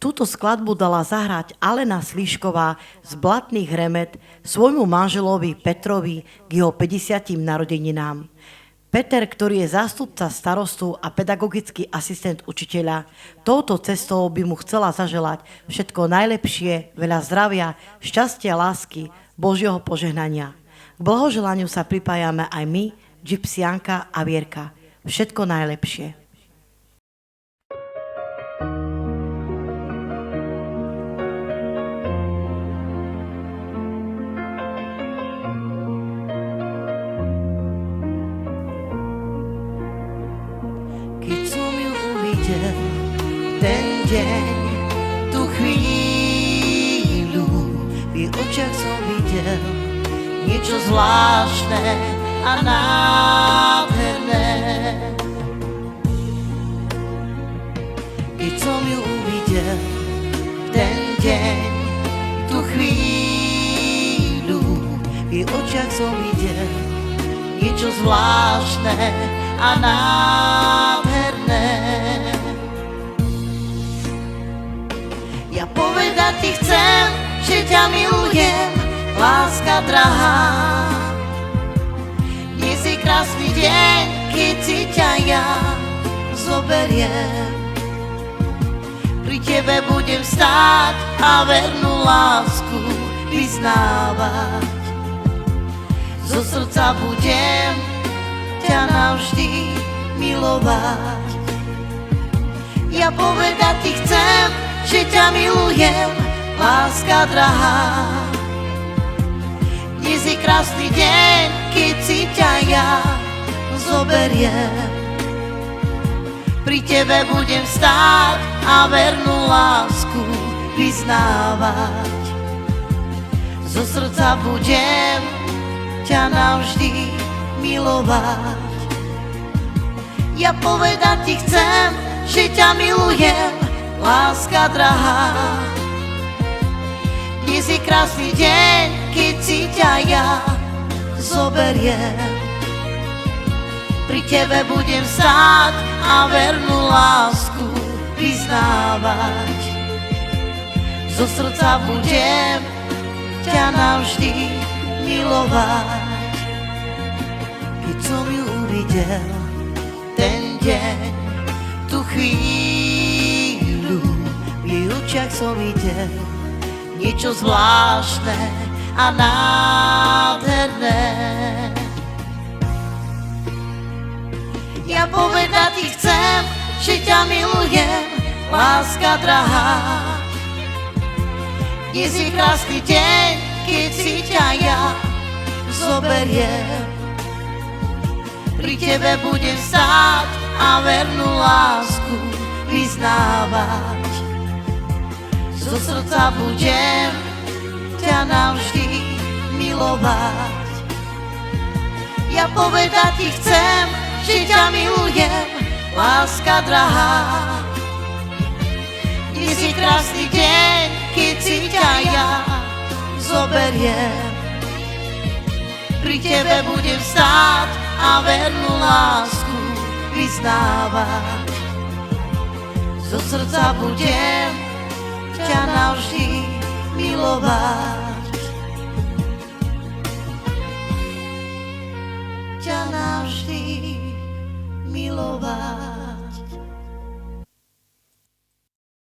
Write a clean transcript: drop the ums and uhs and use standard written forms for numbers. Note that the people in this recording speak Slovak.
Túto skladbu dala zahrať Alena Slíšková z Blatných Hremet svojmu manželovi Petrovi k jeho 50. narodeninám. Peter, ktorý je zástupca starostu a pedagogický asistent učiteľa, touto cestou by mu chcela zaželať všetko najlepšie, veľa zdravia, šťastia, lásky, Božieho požehnania. K blahoželaniu sa pripájame aj my, Gypsyanka a Vierka. Všetko najlepšie. Keď som ju uvidel ten deň, tú chvíľu, v jej očiach som videl niečo zvláštne a nádherné. Keď som ju uvidel ten deň, tú chvíľu, v jej očiach som videl niečo zvláštne a nádherné. Ja povedať ti chcem, že ťa milujem, láska drahá. Dnes je krásny deň, keď si ťa ja zoberiem. Pri tebe budem stáť a vernú lásku vyznávať. Zo srdca budem ťa navždy milovať. Ja povedať ti chcem, že ťa milujem, láska drahá. Dnes je krásny deň, keď si ťa ja zoberiem. Pri tebe budem stáť a vernú lásku vyznávať. Zo srdca budem ťa navždy milovať. Ja povedať ti chcem, že ťa milujem, láska drahá. Dnes je krásny deň, keď si ťa ja zoberiem. Pri tebe budem stáť a vernú lásku vyznávať. Zo srdca budem ťa navždy milovať. Keď som ju uvidel ten deň, tú chvíľu, v jej očiach som videl niečo zvláštne a nádherné. Ja povedať ti chcem, že ťa milujem, láska drahá. Dnes je krásny deň, keď si ťa ja zoberiem. Pri tebe budem stáť a vernú lásku vyznávať. Zo srdca budem ťa navždy milovať. Ja povedať ti chcem, že ťa milujem, láska drahá. Dnes je krásny deň, keď si ťa ja zoberiem. Pri tebe budem stáť a vernú lásku vyznávať. Zo srdca budem ťa navždy milovať. Ťa navždy milovať.